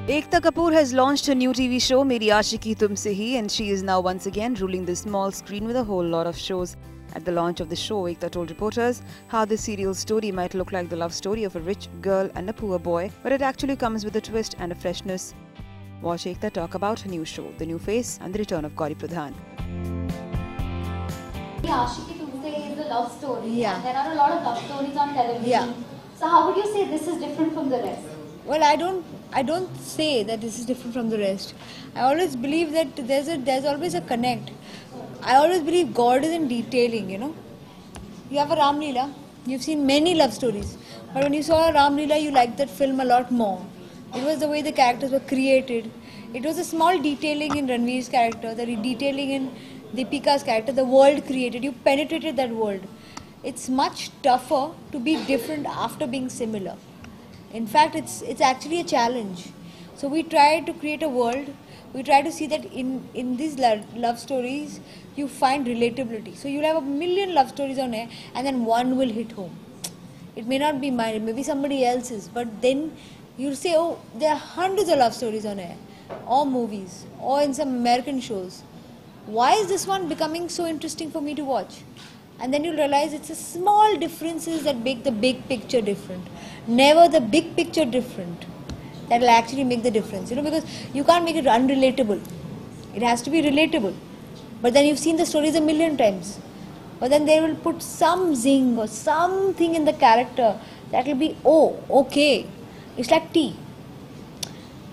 Ekta Kapoor has launched her new TV show Meri Aashiqui Tum, and she is now once again ruling the small screen with a whole lot of shows. At the launch of the show, Ekta told reporters how the serial story might look like the love story of a rich girl and a poor boy, but it actually comes with a twist and a freshness. Watch Ekta talk about her new show, the new face, and the return of Gauri Pradhan. Meri Aashiqui Tum is a love story. Yeah. And there are a lot of love stories on television. Yeah. So how would you say this is different from the rest? Well, I don't say that this is different from the rest. I always believe that there's always a connect. I always believe God is in detailing, you know. You have a Ram Leela, you've seen many love stories, but when you saw Ram Leela, you liked that film a lot more. It was the way the characters were created. It was a small detailing in Ranveer's character, the detailing in Deepika's character, the world created. You penetrated that world. It's much tougher to be different after being similar. In fact, it's actually a challenge. So we try to create a world. We try to see that in these love stories, you find relatability. So you'll have a million love stories on air, and then one will hit home. It may not be mine, it may be somebody else's, but then you'll say, oh, there are hundreds of love stories on air, or movies, or in some American shows. Why is this one becoming so interesting for me to watch? And then you'll realize it's the small differences that make the big picture different. Never the big picture different. That will actually make the difference. You know, because you can't make it unrelatable. It has to be relatable. But then you've seen the stories a million times. But then they will put some zing or something in the character that will be, oh, okay. It's like tea.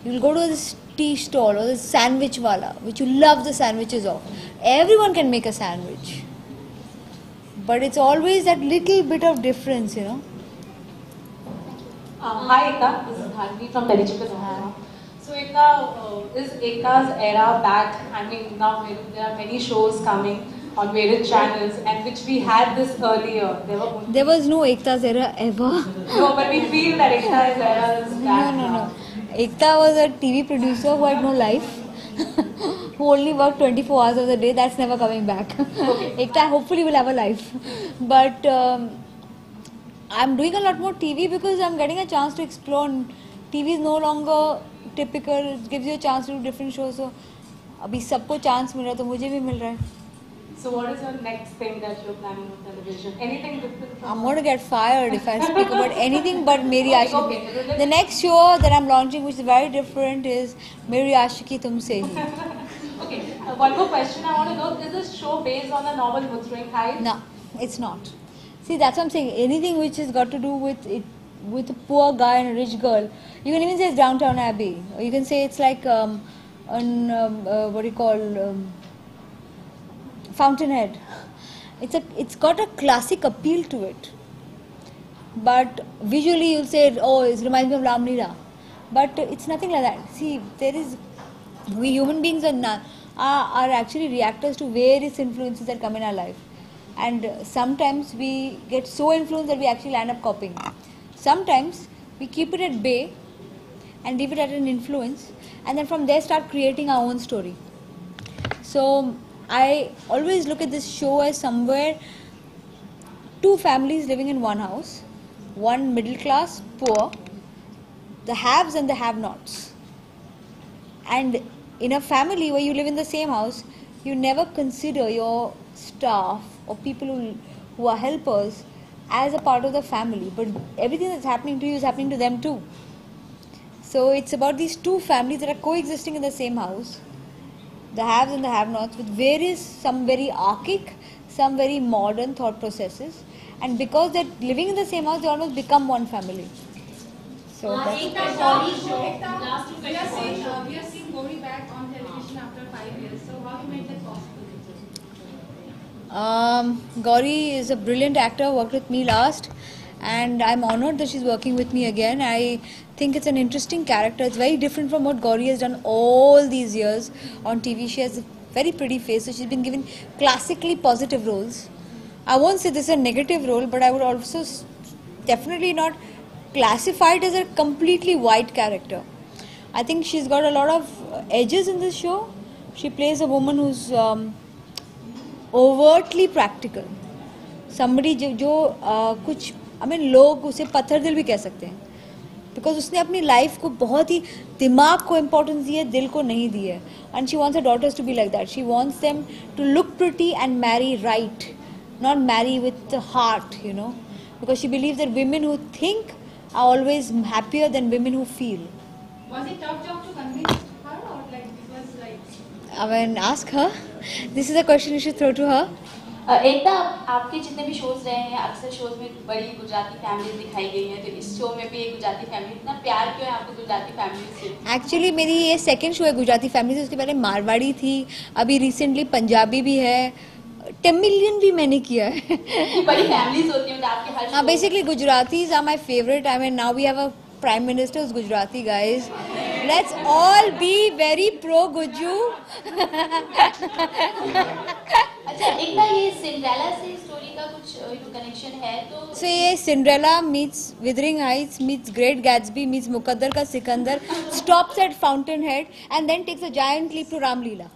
You'll go to this tea stall or this sandwich wala, which you love the sandwiches of. Everyone can make a sandwich. But it's always that little bit of difference, you know. Hi Ekta, this is Dharani from Television. So Ekta, is Ekta's era back? I mean, now there are many shows coming on various channels, and which we had this earlier. There was no Ekta's era ever. No, but we feel that Ekta's era is back. No. Ekta was a TV producer who had no life. Who only worked 24 hours of the day. That's never coming back. Okay. Ekta hopefully will have a life. But I'm doing a lot more TV because I'm getting a chance to explore. TV is no longer typical. It gives you a chance to do different shows. So abhi sabko chance mil raha hai, to mujhe bhi mil raha hai. So what is your next thing that you're planning on television? Anything different from... I'm going to get fired if I speak about anything but Meri Aashiqui. Okay. The next show that I'm launching, which is very different, is Meri Aashiqui Tum. Okay, one more question I want to know. Is this show based on a novel Muthring Heights? No, it's not. See, that's what I'm saying. Anything which has got to do with it, with a poor guy and a rich girl, you can even say it's Downtown Abbey. Or you can say it's like what do you call... Fountainhead. It's got a classic appeal to it, but visually you'll say, oh, it reminds me of Ram Leela, but it's nothing like that. See, we human beings are actually reactors to various influences that come in our life, and sometimes we get so influenced that we actually end up copying. Sometimes we keep it at bay and leave it at an influence, and then from there start creating our own story. So I always look at this show as somewhere two families living in one house, one middle class, poor, the haves and the have-nots. And in a family where you live in the same house, you never consider your staff or people who are helpers as a part of the family, but everything that's happening to you is happening to them too. So it's about these two families that are coexisting in the same house, the haves and the have-nots, with some very archaic, some very modern thought processes, and because they're living in the same house, they almost become one family. So last two questions. We are seeing Gauri back on television after 5 years. So how you made that possible? Gauri is a brilliant actor, worked with me last, and I'm honored that she's working with me again. I think it's an interesting character. It's very different from what Gauri has done all these years on TV. She has a very pretty face, so she's been given classically positive roles. I won't say this is a negative role, but I would also definitely not classify it as a completely white character. I think she's got a lot of edges in this show. She plays a woman who's overtly practical. Somebody जो कुछ लोग उसे पत्थर दिल भी कह सकते हैं. बिकॉज उसने अपनी लाइफ को बहुत ही दिमाग को इम्पोर्टेंस दी है, दिल को नहीं दी है. And she wants her daughters to be like that. She wants them to look pretty and marry right, not marry with the heart, you know, because she believes that women who think are always happier than women who feel. Was it tough job to convince her or like it was like? I mean, ask her. This is a question you should throw to her. एकता, आपके जितने भी shows रहे हैं अक्सर shows में बड़ी Gujarati families दिखाई गई हैं, तो इस शो में भी एक गुजराती फैमिली, इतना प्यार क्यों है आपको गुजराती फैमिली से? एक्चुअली मेरी ये सेकंड शो है गुजराती फैमिली से. उसके पहले मारवाड़ी थी, अभी रिसेंटली पंजाबी भी है, तमिलियन भी मैंने किया है. बड़ी फैमिलीज होती हैं आपके हर. हाँ, basically Gujaratis are my favourite. I mean now we have a prime minister who's Gujarati guys. Let's all be very pro Guju. अच्छा एकता, ये सिंड्रेला से स्टोरी का कुछ कनेक्शन है तो? So ये Cinderella meets Wuthering Heights meets Great Gatsby meets मुकद्दर का Sikandar, stops at Fountainhead and then takes a giant leap to Ramlila.